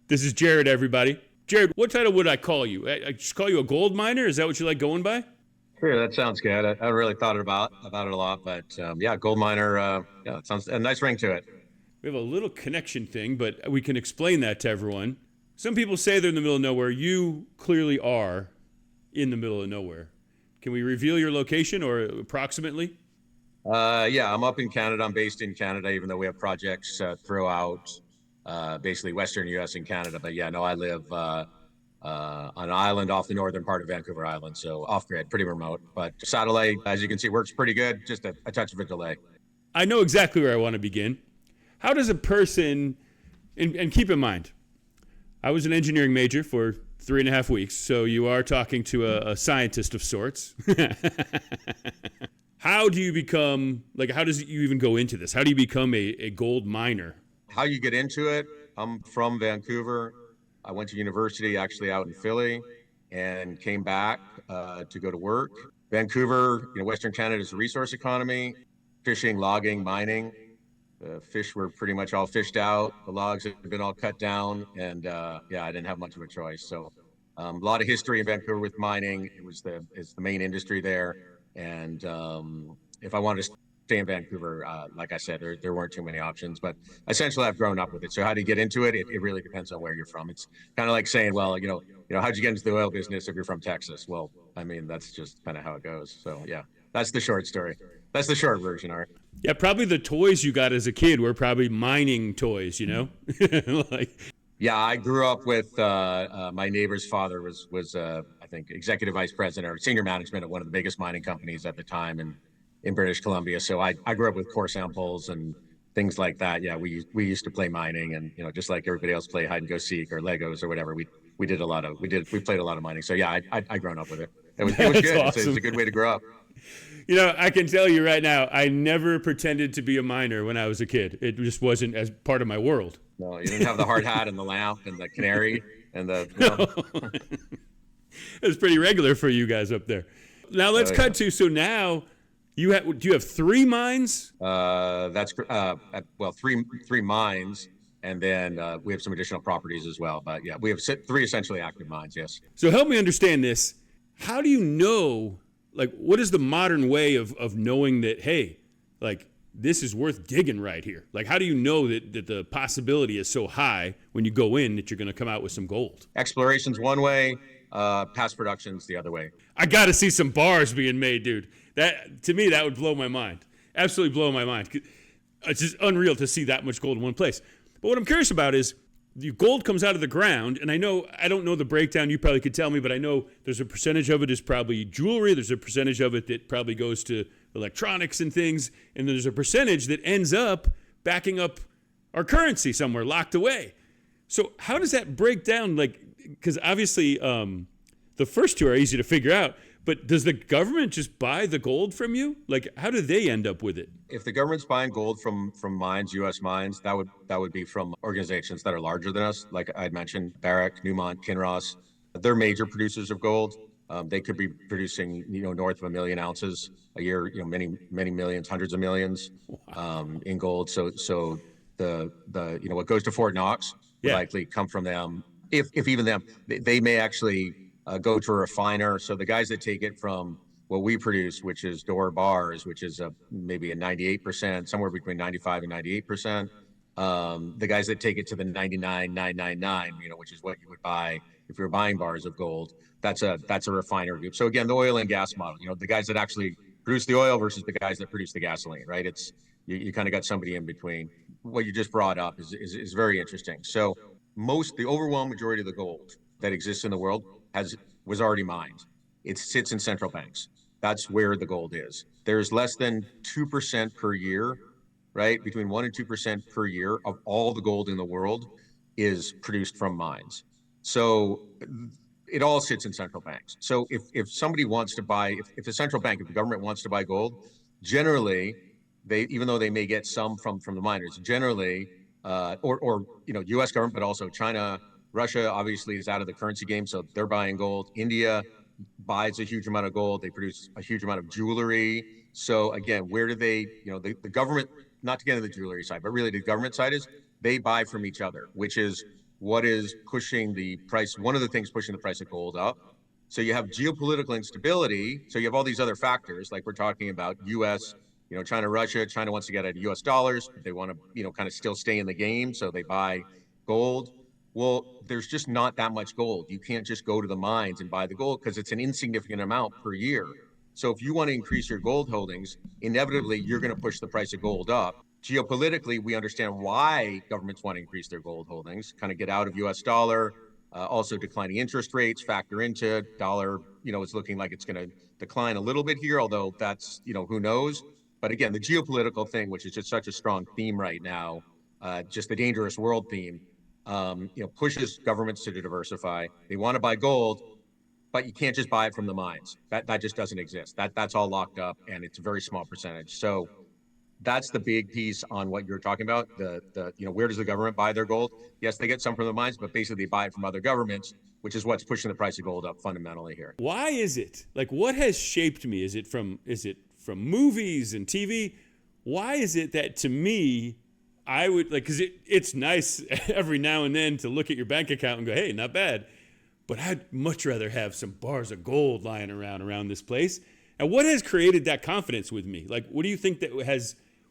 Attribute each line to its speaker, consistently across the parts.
Speaker 1: This is Jared, everybody. Jared, what title would I call you? I just call you a gold miner? Is that what you like going by?
Speaker 2: Sure, that sounds good. I haven't really thought about it a lot, but yeah, gold miner. Yeah, it sounds a nice ring to it.
Speaker 1: We have a little connection thing, but we can explain that to everyone. Some people say they're in the middle of nowhere. You clearly are in the middle of nowhere. Can we reveal your location or approximately?
Speaker 2: Yeah, I'm up in Canada. I'm based in Canada, even though we have projects throughout basically Western U.S. and Canada. But yeah, no, I live on an island off the northern part of Vancouver Island, so off grid, pretty remote. But satellite, as you can see, works pretty good. Just a touch of a delay.
Speaker 1: I know exactly where I want to begin. How does a person, and keep in mind, I was an engineering major for 3.5 weeks, so you are talking to a scientist of sorts. How do you become, how does you even go into this? How do you become a gold miner?
Speaker 2: How you get into it? I'm from Vancouver. I went to university actually out in Philly and came back to go to work. Vancouver, Western Canada is a resource economy, fishing, logging, mining. The fish were pretty much all fished out. The logs had been all cut down, and yeah, I didn't have much of a choice. So a lot of history in Vancouver with mining. It's the main industry there, and if I wanted to stay in Vancouver, like I said, there weren't too many options. But essentially, I've grown up with it. So how do you get into it? It really depends on where you're from. It's kind of like saying, well, how'd you get into the oil business if you're from Texas? Well, I mean, that's just kind of how it goes. So yeah, that's the short story. That's the short version, Art.
Speaker 1: Yeah, probably the toys you got as a kid were probably mining toys, like.
Speaker 2: Yeah, I grew up with my neighbor's father was I think executive vice president or senior management at one of the biggest mining companies at the time in British Columbia. So I grew up with core samples and things like that. Yeah, we used to play mining, and just like everybody else play hide and go seek or Legos or whatever. We played a lot of mining. So yeah, I grown up with it. It was good.
Speaker 1: Awesome.
Speaker 2: It's a good way to grow up.
Speaker 1: I can tell you right now, I never pretended to be a miner when I was a kid. It just wasn't as part of my world.
Speaker 2: No, you didn't have the hard hat and the lamp and the canary and the.
Speaker 1: It was pretty regular for you guys up there. Now let's cut to, so now do you have 3 mines?
Speaker 2: That's well, three mines, and then we have some additional properties as well. But yeah, we have 3 essentially active mines. Yes.
Speaker 1: So help me understand this. How do you know? What is the modern way of knowing that, hey, this is worth digging right here? How do you know that the possibility is so high when you go in that you're going to come out with some gold?
Speaker 2: Exploration's one way, past production's the other way.
Speaker 1: I got to see some bars being made, dude. To me, that would blow my mind. Absolutely blow my mind. It's just unreal to see that much gold in one place. But what I'm curious about is, the gold comes out of the ground, and I don't know the breakdown. You probably could tell me, but I know there's a percentage of it is probably jewelry. There's a percentage of it that probably goes to electronics and things, and there's a percentage that ends up backing up our currency somewhere locked away. So how does that break down? Because obviously the first 2 are easy to figure out, but does the government just buy the gold from you? How do they end up with it?
Speaker 2: If the government's buying gold from mines, U.S. mines, that would be from organizations that are larger than us. Like I'd mentioned, Barrick, Newmont, Kinross. They're major producers of gold. They could be producing, north of 1 million ounces a year. Many millions, hundreds of millions in gold. So the what goes to Fort Knox would likely come from them. If even them, they may actually go to a refiner. So the guys that take it from what we produce, which is Dorr bars, which is maybe a 98%, somewhere between 95 and 98%. The guys that take it to the 99,999, which is what you would buy if you're buying bars of gold. That's a refiner group. So again, the oil and gas model, the guys that actually produce the oil versus the guys that produce the gasoline, right? It's you kind of got somebody in between. What you just brought up is very interesting. So the overwhelming majority of the gold that exists in the world was already mined. It sits in central banks. That's where the gold is. There's less than 2% per year, right? Between 1% and 2% per year of all the gold in the world is produced from mines. So it all sits in central banks. So if somebody wants to buy, if the government wants to buy gold, generally, even though they may get some from the miners, generally, or U.S. government, but also China, Russia obviously is out of the currency game, so they're buying gold. India buys a huge amount of gold. They produce a huge amount of jewelry. So again, where do they, the government, not to get into the jewelry side, but really the government side is they buy from each other, which is what is pushing the price, one of the things pushing the price of gold up. So you have geopolitical instability. So you have all these other factors, like we're talking about US, China, Russia. China wants to get out of US dollars, but they want to, kind of still stay in the game. So they buy gold. Well, there's just not that much gold. You can't just go to the mines and buy the gold because it's an insignificant amount per year. So if you want to increase your gold holdings, inevitably you're going to push the price of gold up. Geopolitically, we understand why governments want to increase their gold holdings, kind of get out of US dollar, also declining interest rates factor into dollar, it's looking like it's going to decline a little bit here, although that's, who knows. But again, the geopolitical thing, which is just such a strong theme right now, just the dangerous world theme, pushes governments to diversify. They want to buy gold, but you can't just buy it from the mines. That just doesn't exist. That's all locked up, and it's a very small percentage. So that's the big piece on what you're talking about. Where does the government buy their gold? Yes, they get some from the mines, but basically they buy it from other governments, which is what's pushing the price of gold up fundamentally here.
Speaker 1: Why is it? Like, what has shaped me? Is it from movies and TV? Why is it that, to me, I would like, because it's nice every now and then to look at your bank account and go, hey, not bad. But I'd much rather have some bars of gold lying around this place. And what has created that confidence with me? Like, what do you think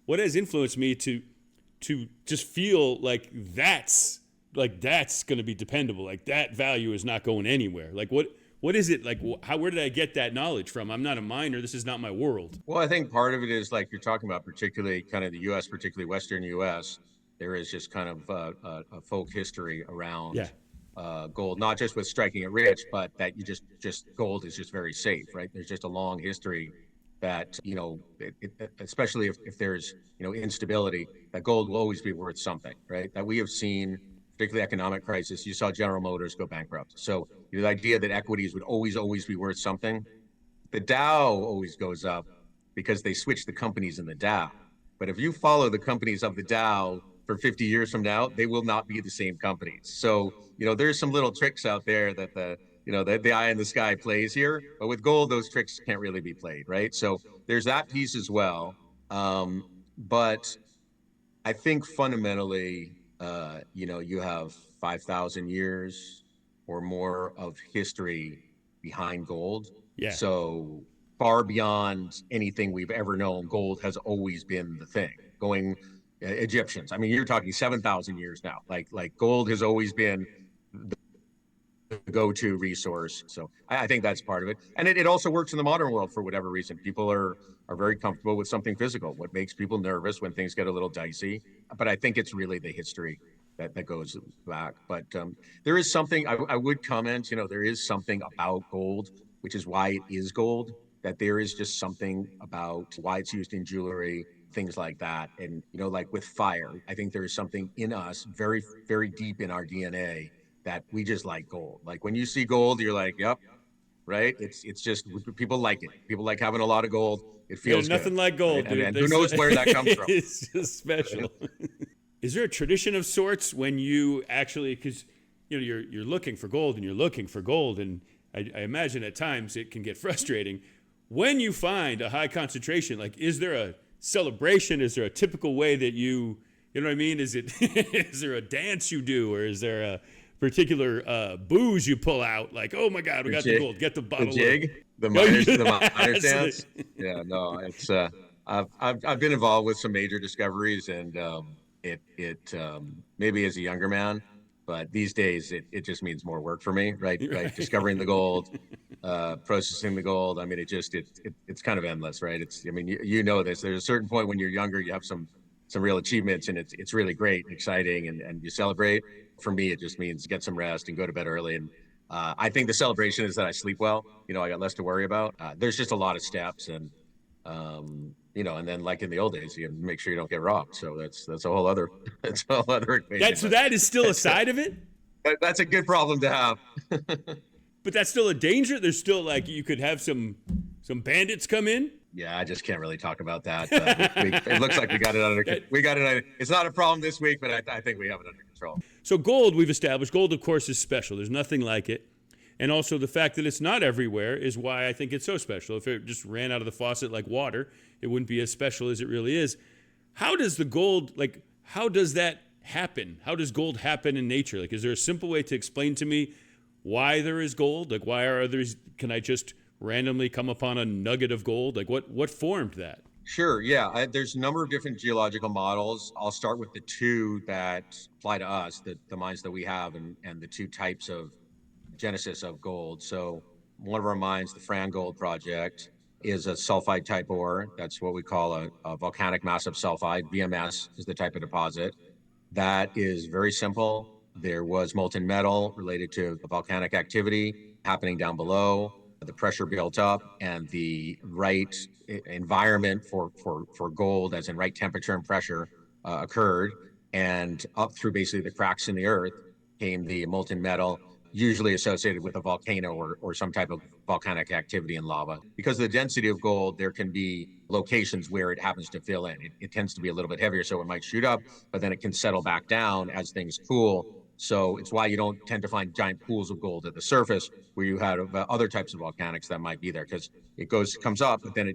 Speaker 1: what has influenced me to just feel like that's going to be dependable? Like, that value is not going anywhere. Like, what is it? Like, where did I get that knowledge from? I'm not a miner. This is not my world.
Speaker 2: Well, I think part of it is like you're talking about, particularly kind of the U.S., particularly Western U.S., there is just kind of a folk history around gold, not just with striking it rich, but that you just gold is just very safe, right? There's just a long history that, especially if there's, instability, that gold will always be worth something, right? That we have seen, particularly economic crisis, you saw General Motors go bankrupt. So the idea that equities would always be worth something, the Dow always goes up because they switch the companies in the Dow. But if you follow the companies of the Dow for 50 years from now, they will not be the same companies. So, there's some little tricks out there that the eye in the sky plays here. But with gold, those tricks can't really be played, right? So there's that piece as well. But I think fundamentally, you have 5,000 years or more of history behind gold.
Speaker 1: Yeah.
Speaker 2: So far beyond anything we've ever known, gold has always been the thing. Going Egyptians, I mean, you're talking 7,000 years now. Like gold has always been the go-to resource. So I think that's part of it. And it also works in the modern world for whatever reason. People are very comfortable with something physical. What makes people nervous when things get a little dicey? But I think it's really the history that goes back. But there is something, I would comment, there is something about gold, which is why it is gold, that there is just something about why it's used in jewelry, things like that. And, like with fire, I think there is something in us very, very deep in our DNA that we just like gold. Like when you see gold, you're like, yep, right? It's just, people like it. People like having a lot of gold. It feels
Speaker 1: nothing
Speaker 2: good,
Speaker 1: like gold,
Speaker 2: right?
Speaker 1: dude.
Speaker 2: And who knows where that comes from.
Speaker 1: It's just special. Is there a tradition of sorts when you actually, because you're looking for gold and you're looking for gold, and I imagine at times it can get frustrating. When you find a high concentration, like, is there a celebration? Is there a typical way that you know what I mean? Is there a dance you do, or is there a particular booze you pull out? Like, oh my God, we got the gold. Get the bottle.
Speaker 2: The jig, the miners dance. Yeah, no, it's I've been involved with some major discoveries, and it maybe as a younger man, but these days it just means more work for me, right? Right. Discovering the gold, processing the gold. I mean, it's kind of endless, right? I mean, you know this. There's a certain point when you're younger, you have some real achievements, and it's really great and exciting, and you celebrate. For me, it just means get some rest and go to bed early. And I think the celebration is that I sleep well. I got less to worry about. There's just a lot of steps, and and then like in the old days, you make sure you don't get robbed. So that's a whole other equation.
Speaker 1: So that is still a side of it.
Speaker 2: That's a good problem to have.
Speaker 1: But that's still a danger. There's still, like, you could have some bandits come in.
Speaker 2: Yeah, I just can't really talk about that. It looks like we got it under. It's not a problem this week, but I think we have it under control.
Speaker 1: So gold, we've established. Gold, of course, is special. There's nothing like it. And also the fact that it's not everywhere is why I think it's so special. If it just ran out of the faucet like water, it wouldn't be as special as it really is. How does the gold, how does that happen? How does gold happen in nature? Like, is there a simple way to explain to me why there is gold? Like, why are others? Can I just randomly come upon a nugget of gold? Like, what formed that?
Speaker 2: Sure. Yeah. There's a number of different geological models. I'll start with the two that apply to us, the mines that we have, and the two types of genesis of gold. So one of our mines, the Fran Gold Project, is a sulfide type ore. That's what we call a volcanic massive sulfide. VMS is the type of deposit. That is very simple. There was molten metal related to volcanic activity happening down below. The pressure built up, and the right environment for gold, as in right temperature and pressure, occurred. And up through basically the cracks in the earth came the molten metal, usually associated with a volcano or some type of volcanic activity in lava. Because of the density of gold, there can be locations where it happens to fill in. It tends to be a little bit heavier, so it might shoot up, but then it can settle back down as things cool. So it's why you don't tend to find giant pools of gold at the surface where you have other types of volcanics that might be there, because it comes up, but then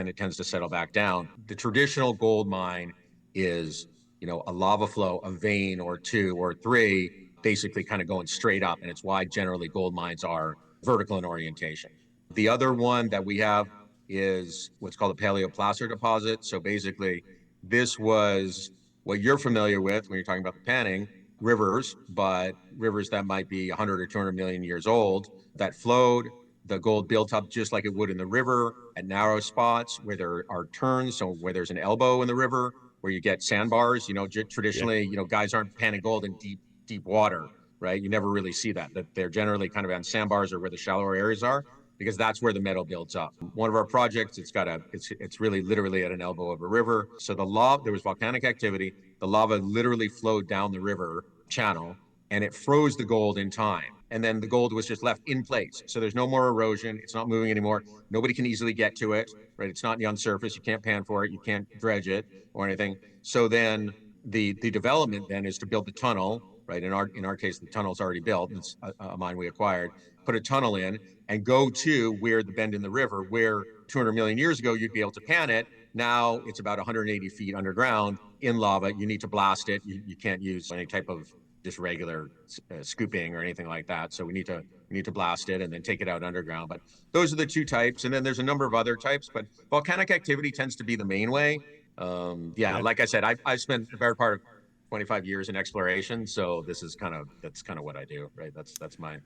Speaker 2: it tends to settle back down. The traditional gold mine is, a lava flow, a vein or two or three, basically kind of going straight up. And it's why generally gold mines are vertical in orientation. The other one that we have is what's called a paleoplacer deposit. So basically, this was what you're familiar with when you're talking about the panning, rivers, but rivers that might be 100 or 200 million years old that flowed. The gold built up just like it would in the river at narrow spots where there are turns. So where there's an elbow in the river, where you get sandbars, traditionally, guys aren't panning gold in deep water, right? You never really see that. That they're generally kind of on sandbars or where the shallower areas are, because that's where the metal builds up. One of our projects, it's really literally at an elbow of a river. So there was volcanic activity. The lava literally flowed down the river channel, and it froze the gold in time. And then the gold was just left in place. So there's no more erosion. It's not moving anymore. Nobody can easily get to it, right? It's not on the surface. You can't pan for it. You can't dredge it or anything. So then the development then is to build the tunnel, right? In our case, the tunnel's already built. It's a mine we acquired. Put a tunnel in and go to where the bend in the river, where 200 million years ago you'd be able to pan it. Now it's about 180 feet underground in lava. You need to blast it. You can't use any type of just regular scooping or anything like that. So we need to blast it and then take it out underground. But those are the two types. And then there's a number of other types, but volcanic activity tends to be the main way. Like I said, I've spent the better part of 25 years in exploration. So that's kind of what I do, right? That's my.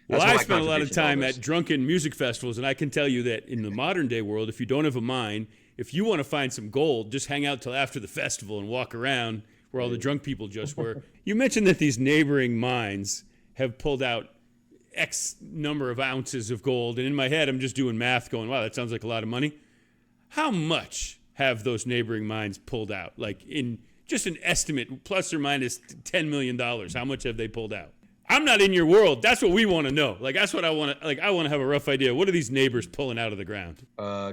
Speaker 1: Well, I spent a lot of time at drunken music festivals, and I can tell you that in the modern day world, if you don't have a mine, if you want to find some gold, just hang out till after the festival and walk around where all the drunk people just were. You mentioned that these neighboring mines have pulled out X number of ounces of gold, and in my head, I'm just doing math going, wow, that sounds like a lot of money. How much have those neighboring mines pulled out? Like in just an estimate, plus or minus $10 million, how much have they pulled out? I'm not in your world. That's what we want to know. Like, that's what I want to, I want to have a rough idea. What are these neighbors pulling out of the ground?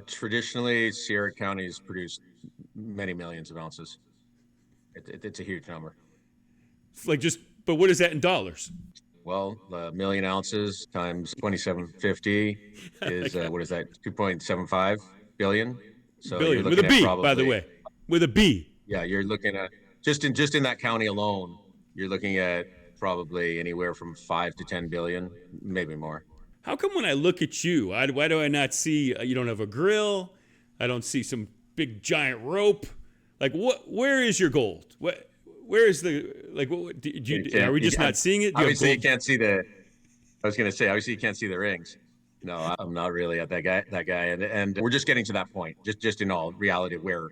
Speaker 2: Traditionally, Sierra County has produced many millions of ounces. It's a huge number.
Speaker 1: But what is that in dollars?
Speaker 2: Well, a million ounces times 2750 is, what is that, 2.75 billion? So
Speaker 1: billion, with a B, by the way. With a B.
Speaker 2: Yeah, you're looking at, just in that county alone, you're looking at probably anywhere from 5 to 10 billion, maybe more.
Speaker 1: How come when I look at you, why do I not see, you don't have a grill? I don't see some big giant rope. Like, where is your gold? Where is the, like, are we just not seeing it?
Speaker 2: Obviously, you can't see I was going to say, obviously you can't see the rings. No, I'm not really at that guy. And we're just getting to that point, just in all reality, where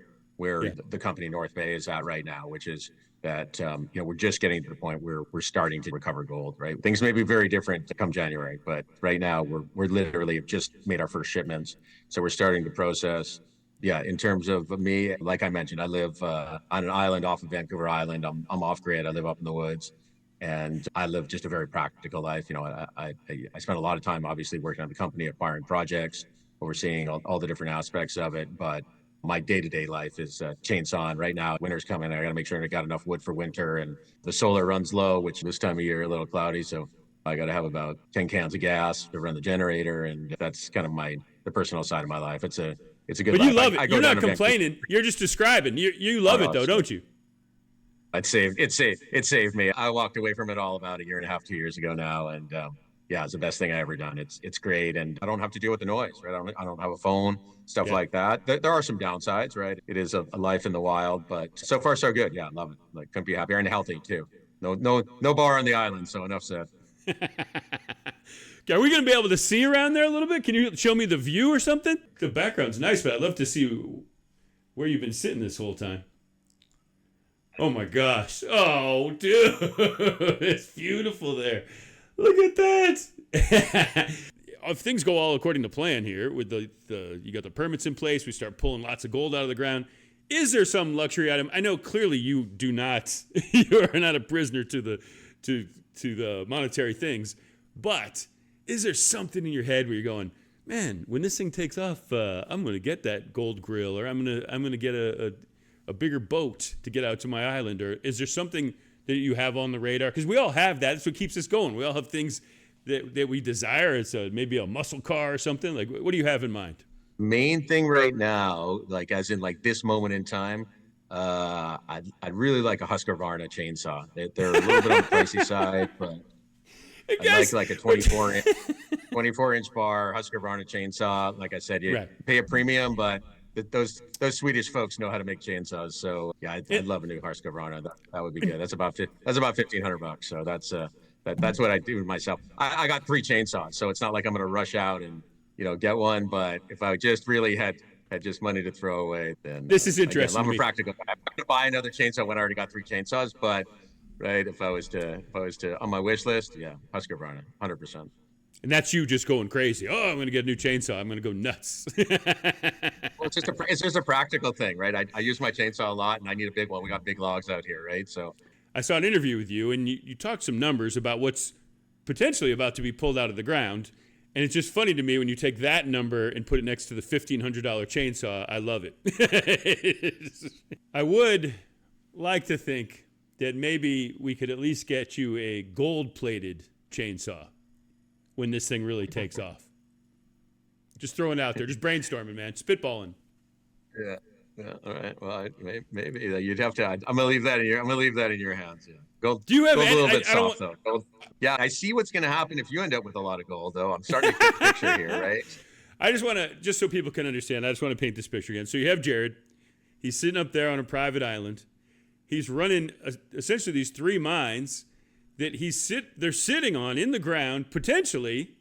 Speaker 2: the company North Bay is at right now, which is that, we're just getting to the point where we're starting to recover gold, right? Things may be very different to come January, but right now we're literally just made our first shipments. So we're starting to process. Yeah, in terms of me, like I mentioned, I live on an island off of Vancouver Island. I'm off grid. I live up in the woods, and I live just a very practical life. I spent a lot of time, obviously, working on the company, acquiring projects, overseeing all the different aspects of it. But my day-to-day life is chainsawing. Right now, winter's coming. I got to make sure I got enough wood for winter, and the solar runs low, which this time of year a little cloudy. So I got to have about 10 cans of gas to run the generator, and that's kind of the personal side of my life. It's a good life.
Speaker 1: You love it. You're not complaining. You're just describing. You love it, though, don't you?
Speaker 2: It saved me. I walked away from it all about a year and a half, 2 years ago now, and yeah, it's the best thing I ever done. It's great, and I don't have to deal with the noise, right? I don't have a phone, stuff
Speaker 1: Yeah.
Speaker 2: like that. There are some downsides, right? It is a life in the wild, but so far so good. Yeah, I love it. Like, couldn't be happier, and healthy too. No bar on the island. So enough said.
Speaker 1: Are we going to be able to see around there a little bit? Can you show me the view or something? The background's nice, but I'd love to see where you've been sitting this whole time. Oh my gosh. Oh, dude. It's beautiful there. Look at that. If things go all according to plan here, with the you got the permits in place, we start pulling lots of gold out of the ground. Is there some luxury item? I know clearly you do not. You are not a prisoner to the monetary things, but is there something in your head where you're going, man, when this thing takes off, I'm going to get that gold grill, or I'm going to get a bigger boat to get out to my island? Or is there something that you have on the radar? Because we all have that. That's what keeps us going. We all have things that we desire. It's maybe a muscle car or something. Like, what do you have in mind?
Speaker 2: Main thing right now, like as in like this moment in time, I'd really like a Husqvarna chainsaw. They're a little bit on the pricey side, but I'd like a 24-inch bar Husqvarna chainsaw. Like I said, you
Speaker 1: Right.
Speaker 2: pay a premium, but those Swedish folks know how to make chainsaws. So yeah, I'd love a new Husqvarna. That would be good. That's about $1,500. So that's what I do myself. I got 3 chainsaws, so it's not like I'm going to rush out and get one. But if I just really had just money to throw away, then
Speaker 1: This is interesting.
Speaker 2: Again, I'm
Speaker 1: to
Speaker 2: a
Speaker 1: me.
Speaker 2: practical guy. I'm not going to buy another chainsaw when I already got 3 chainsaws. But right, if I was to on my wish list, yeah, Husqvarna, 100%.
Speaker 1: And that's you just going crazy. Oh, I'm going to get a new chainsaw. I'm going to go nuts.
Speaker 2: Well, it's just a practical thing, right? I use my chainsaw a lot, and I need a big one. We got big logs out here, right? So
Speaker 1: I saw an interview with you, and you talked some numbers about what's potentially about to be pulled out of the ground. And it's just funny to me when you take that number and put it next to the $1,500 chainsaw. I love it. I would like to think that maybe we could at least get you a gold-plated chainsaw when this thing really takes off. Just throwing it out there, just brainstorming, man, spitballing.
Speaker 2: yeah, yeah. All right. Well, maybe you'd have to. I'm gonna leave that in your hands. Yeah. Gold.
Speaker 1: Do you have
Speaker 2: Gold's a
Speaker 1: any?
Speaker 2: little bit
Speaker 1: I don't.
Speaker 2: soft though. Gold, yeah, I see what's gonna happen if you end up with a lot of gold, though. I'm starting to get the picture here, right?
Speaker 1: I just want to, just so people can understand, I just want to paint this picture again. So you have Jared. He's sitting up there on a private island. He's running essentially these 3 mines that they're sitting on in the ground, potentially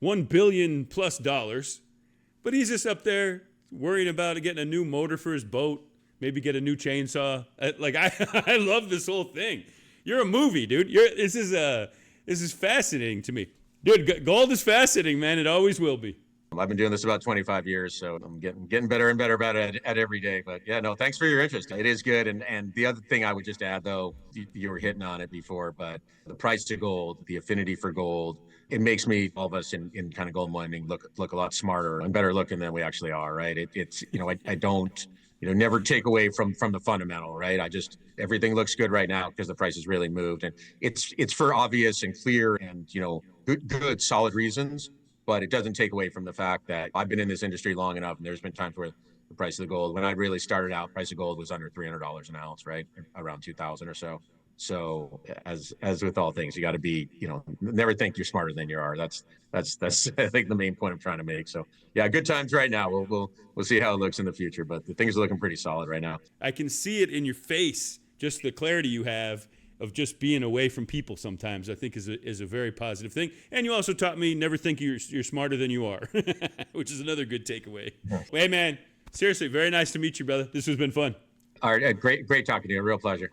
Speaker 1: $1 billion plus, but he's just up there worrying about getting a new motor for his boat, maybe get a new chainsaw. I love this whole thing. You're a movie, dude. This is fascinating to me, dude. Gold is fascinating, man. It always will be.
Speaker 2: I've been doing this about 25 years, so I'm getting better and better about it at every day. But yeah, no, thanks for your interest. It is good. And the other thing I would just add, though, you were hitting on it before, but the price to gold, the affinity for gold, it makes all of us in kind of gold mining look a lot smarter and better looking than we actually are, right? It's I don't never take away from the fundamental, right? Everything looks good right now because the price has really moved, and it's for obvious and clear and good solid reasons. But it doesn't take away from the fact that I've been in this industry long enough, and there's been times where the price of the gold, when I really started out, price of gold was under $300 an ounce, right? Around 2000 or so. So as with all things, you got to be, never think you're smarter than you are. That's I think the main point I'm trying to make. So yeah, good times right now. We'll see how it looks in the future, but the things are looking pretty solid right now.
Speaker 1: I can see it in your face, just the clarity you have of just being away from people sometimes, I think is a very positive thing. And you also taught me never think you're smarter than you are, which is another good takeaway. Well, hey, man, seriously, very nice to meet you, brother. This has been fun.
Speaker 2: All right, great talking to you. A real pleasure.